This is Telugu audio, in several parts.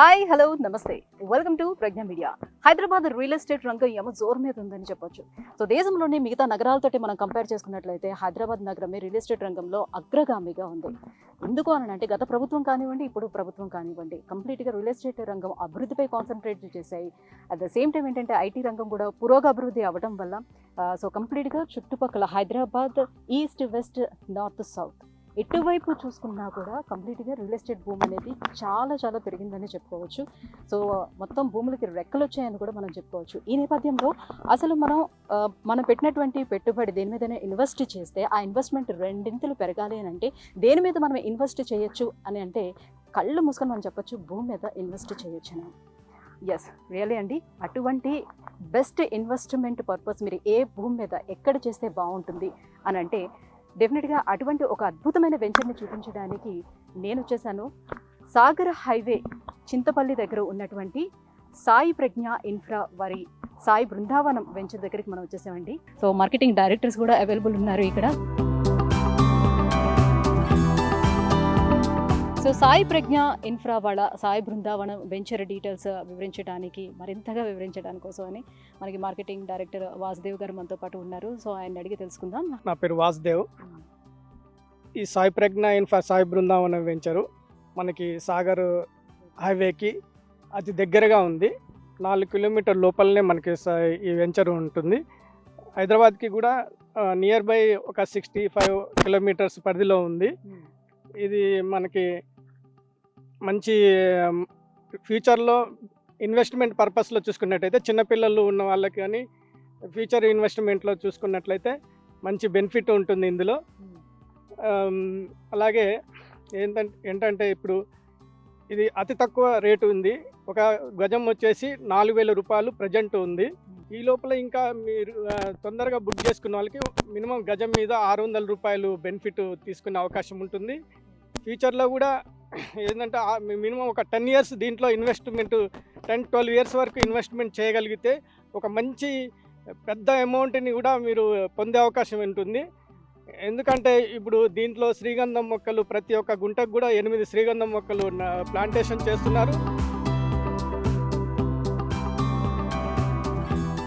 హాయ్ హలో నమస్తే welcome to Pragya media. Hyderabad real estate రంగం ఏమో జోరు మీద ఉందని చెప్పొచ్చు. సో దేశంలోని మిగతా నగరాలతోటి మనం కంపేర్ చేసుకున్నట్లయితే హైదరాబాద్ నగరమే రియల్ ఎస్టేట్ రంగంలో అగ్రగామిగా ఉంది. ఎందుకు అని అంటే గత ప్రభుత్వం కానివ్వండి, ఇప్పుడు ప్రభుత్వం కానివ్వండి, కంప్లీట్గా రియల్ ఎస్టేట్ రంగం అభివృద్ధిపై కాన్సన్ట్రేట్ చేశాయి. అట్ ద సేమ్ టైం ఏంటంటే ఐటీ రంగం కూడా పురోగభివృద్ధి అవ్వడం వల్ల సో కంప్లీట్గా చుట్టుపక్కల Hyderabad east west north south ఎటువైపు చూసుకున్నా కూడా కంప్లీట్గా రియల్ ఎస్టేట్ భూమి అనేది చాలా చాలా పెరిగిందని చెప్పుకోవచ్చు. సో మొత్తం భూములకి రెక్కలు వచ్చాయని కూడా మనం చెప్పుకోవచ్చు. ఈ నేపథ్యంలో అసలు మనం పెట్టినటువంటి పెట్టుబడి దేని మీదనే ఇన్వెస్ట్ చేస్తే ఆ ఇన్వెస్ట్మెంట్ రెండింతలు పెరగాలి అని అంటే దేని మీద మనం ఇన్వెస్ట్ చేయొచ్చు అని అంటే కళ్ళు మూసుకొని మనం చెప్పొచ్చు భూమి మీద ఇన్వెస్ట్ చేయొచ్చు అని. ఎస్ రియలీ అండి, అటువంటి బెస్ట్ ఇన్వెస్ట్మెంట్ పర్పస్ మీరు ఏ భూమి మీద ఎక్కడ చేస్తే బాగుంటుంది అని అంటే డెఫినెట్గా అటువంటి ఒక అద్భుతమైన వెంచర్ని చూపించడానికి నేను వచ్చేసాను. సాగర్ హైవే చింతపల్లి దగ్గర ఉన్నటువంటి సాయి ప్రజ్ఞ ఇన్ఫ్రా వారి సాయి బృందావనం వెంచర్ దగ్గరికి మనం వచ్చేసామండి. సో మార్కెటింగ్ డైరెక్టర్స్ కూడా అవైలబుల్ ఉన్నారు ఇక్కడ. సో సాయి ప్రజ్ఞ ఇన్ఫ్రా వాళ్ళ సాయి బృందావనం వెంచర్ డీటెయిల్స్ వివరించడానికి మరింతగా వివరించడానికి కోసం అని మనకి మార్కెటింగ్ డైరెక్టర్ వాసుదేవ్ గారు మనతో పాటు ఉన్నారు. సో ఆయన అడిగి తెలుసుకుందాం. నా పేరు వాసుదేవ్. ఈ సాయి ప్రజ్ఞ ఇన్ఫ్రా సాయి బృందావనం వెంచరు మనకి సాగర్ హైవేకి అతి దగ్గరగా ఉంది. 4 కిలోమీటర్ లోపలనే మనకి ఈ వెంచర్ ఉంటుంది. హైదరాబాద్కి కూడా నియర్ బై ఒక 65 కిలోమీటర్స్ పరిధిలో ఉంది. ఇది మనకి మంచి ఫ్యూచర్లో ఇన్వెస్ట్మెంట్ పర్పస్లో చూసుకున్నట్టయితే చిన్నపిల్లలు ఉన్న వాళ్ళకి కానీ ఫ్యూచర్ ఇన్వెస్ట్మెంట్లో చూసుకున్నట్లయితే మంచి బెనిఫిట్ ఉంటుంది ఇందులో. అలాగే ఏంటంటే ఇప్పుడు ఇది అతి తక్కువ రేటు ఉంది. ఒక గజం వచ్చేసి 4,000 రూపాయలు ప్రజెంట్ ఉంది. ఈ లోపల ఇంకా మీరు తొందరగా బుక్ చేసుకున్న వాళ్ళకి మినిమం గజం మీద 600 రూపాయలు బెనిఫిట్ తీసుకునే అవకాశం ఉంటుంది. ఫ్యూచర్లో కూడా ఏంటంటే మినిమం ఒక 10 ఇయర్స్ దీంట్లో ఇన్వెస్ట్మెంట్ 10-12 ఇయర్స్ వరకు ఇన్వెస్ట్మెంట్ చేయగలిగితే ఒక మంచి పెద్ద అమౌంట్ని కూడా మీరు పొందే అవకాశం ఉంటుంది. ఎందుకంటే ఇప్పుడు దీంట్లో శ్రీగంధం మొక్కలు ప్రతి ఒక్క గుంటకు కూడా 8 శ్రీగంధం మొక్కలు ప్లాంటేషన్ చేస్తున్నారు.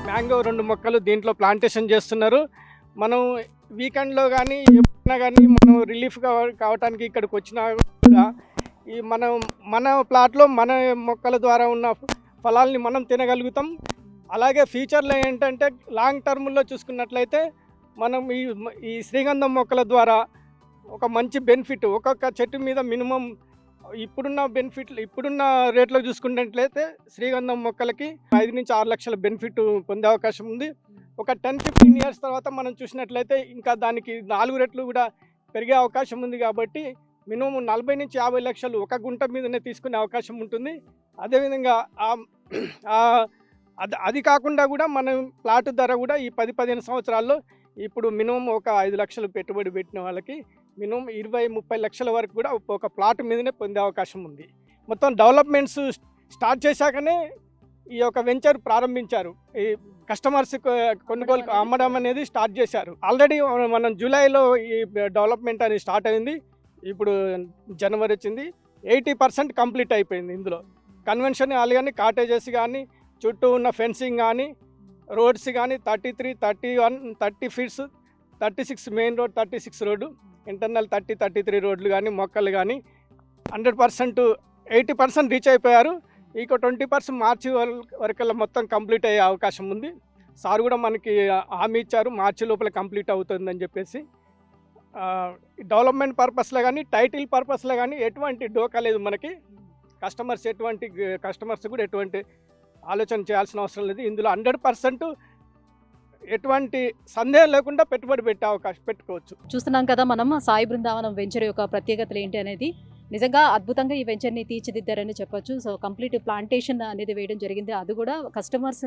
మ్యాంగో 2 మొక్కలు దీంట్లో ప్లాంటేషన్ చేస్తున్నారు. మనం వీకెండ్లో కానీ ఎప్పుడైనా కానీ మనం రిలీఫ్ కావడానికి ఇక్కడికి వచ్చినా కూడా ఈ మన ప్లాట్లో మన మొక్కల ద్వారా ఉన్న ఫలాల్ని మనం తినగలుగుతాం. అలాగే ఫ్యూచర్లో ఏంటంటే లాంగ్ టర్మ్లో చూసుకున్నట్లయితే మనం ఈ శ్రీగంధం మొక్కల ద్వారా ఒక మంచి బెనిఫిట్ ఒక్కొక్క చెట్టు మీద మినిమం ఇప్పుడున్న రేట్లో చూసుకున్నట్లయితే శ్రీగంధం మొక్కలకి 5 నుంచి 6 లక్షల బెనిఫిట్ పొందే అవకాశం ఉంది. ఒక 10-15 ఇయర్స్ తర్వాత మనం చూసినట్లయితే ఇంకా దానికి 4 రెట్లు కూడా పెరిగే అవకాశం ఉంది. కాబట్టి మినిమం 40 నుంచి 50 లక్షలు ఒక గుంట మీదనే తీసుకునే అవకాశం ఉంటుంది. అదేవిధంగా అది కాకుండా కూడా మనం ప్లాట్ ధర కూడా ఈ 10-15 సంవత్సరాల్లో ఇప్పుడు మినిమం ఒక 5 లక్షలు పెట్టుబడి పెట్టిన వాళ్ళకి మినిమం 20-30 లక్షల వరకు కూడా ఒక ప్లాట్ మీదనే పొందే అవకాశం ఉంది. మొత్తం డెవలప్మెంట్స్ స్టార్ట్ చేశాకనే ఈ యొక్క వెంచర్ ప్రారంభించారు. ఈ కస్టమర్స్ కొనుగోలు అమ్మడం అనేది స్టార్ట్ చేశారు. ఆల్రెడీ మనం జూలైలో ఈ డెవలప్మెంట్ అనేది స్టార్ట్ అయింది. ఇప్పుడు జనవరి వచ్చింది. 80% కంప్లీట్ అయిపోయింది. ఇందులో కన్వెన్షన్ హాల్ కానీ కాటేజెస్ కానీ చుట్టూ ఉన్న ఫెన్సింగ్ కానీ రోడ్స్ కానీ 33, 31, 30 feets 36 main road 36 road internal 33 రోడ్లు కానీ మొక్కలు కానీ 100% 80% రీచ్ అయిపోయారు. ఇక 20% మార్చి వరకల్లా మొత్తం కంప్లీట్ అయ్యే అవకాశం ఉంది. సార్ కూడా మనకి హామీ ఇచ్చారు మార్చి లోపల కంప్లీట్ అవుతుందని చెప్పేసి. డెవలప్మెంట్ పర్పస్లో కానీ టైటిల్ పర్పస్లో కానీ ఎటువంటి డోకా లేదు మనకి. కస్టమర్స్ కూడా ఎటువంటి ఆలోచన చేయాల్సిన అవసరం లేదు. ఇందులో 100% ఎటువంటి సందేహం లేకుండా పెట్టుబడి పెట్టే అవకాశం పెట్టుకోవచ్చు. చూస్తున్నాం కదా మనం సాయి బృందావనం వెంచర్ యొక్క ప్రత్యేకతలు ఏంటి అనేది. నిజంగా అద్భుతంగా ఈ వెంచర్ని తీర్చిదిద్దారని చెప్పొచ్చు. సో కంప్లీట్ ప్లాంటేషన్ అనేది వేయడం జరిగింది. అది కూడా కస్టమర్స్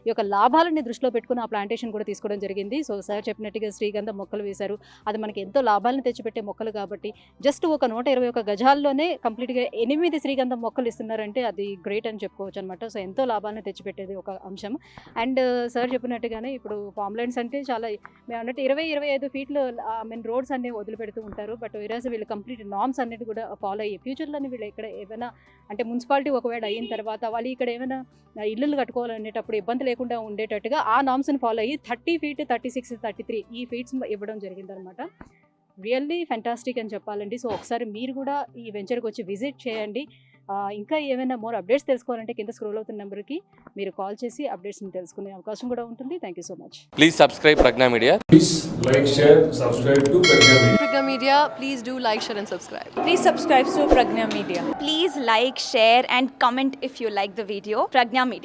యొక్క లాభాలని దృష్టిలో పెట్టుకుని ఆ ప్లాంటేషన్ కూడా తీసుకోవడం జరిగింది. సో సార్ చెప్పినట్టుగా శ్రీగంధం మొక్కలు వేశారు. అది మనకి ఎంతో లాభాలను తెచ్చిపెట్టే మొక్కలు కాబట్టి జస్ట్ ఒక 121 గజాల్లోనే కంప్లీట్గా 8 శ్రీగంధం మొక్కలు ఇస్తున్నారంటే అది గ్రేట్ అని చెప్పుకోవచ్చు అనమాట. సో ఎంతో లాభాలను తెచ్చిపెట్టేది ఒక అంశం. అండ్ సార్ చెప్పినట్టుగానే ఇప్పుడు ఫామ్ లైన్స్ అంటే చాలా మేము అన్నట్టు 20-25 ఫీట్లు రోడ్స్ అన్ని వదిలిపెడుతూ ఉంటారు. బట్ ఈరోజు వీళ్ళు కంప్లీట్ నామ్స్ అన్నిటి కూడా ఫాలో అయ్యి ఫ్యూచర్లోని వీళ్ళు ఇక్కడ ఏమైనా అంటే మున్సిపాలిటీ ఒకవేళ అయిన తర్వాత వాళ్ళు ఇక్కడ ఏమైనా ఇల్లులు కట్టుకోవాలనేటప్పుడు ఇబ్బంది లేకుండా ఉండేటట్టుగా ఆ నామ్స్ని ఫాలో అయ్యి 30 feet 36 33 ఈ ఫీట్స్ ఇవ్వడం జరిగిందనమాట. రియల్లీ ఫెంటాస్టిక్ అని చెప్పాలండి. సో ఒకసారి మీరు కూడా ఈ వెంచర్కి వచ్చి విజిట్ చేయండి. ఇంకా ఏమైనా మోర్ అప్డేట్స్ తెలుసుకోవాలంటే కింద స్క్రోల్ అవుతున్న నెంబర్కి మీరు కాల్ చేసి అప్డేట్స్ని తెలుసుకునే అవకాశం కూడా ఉంటుంది. Thank you so much. Please subscribe Pragna Media. Please like, share, subscribe to Pragna Media. Pragna Media, please do like, share and subscribe. Please subscribe to Pragna Media. Please like, share and comment if you like the video. Pragna Media.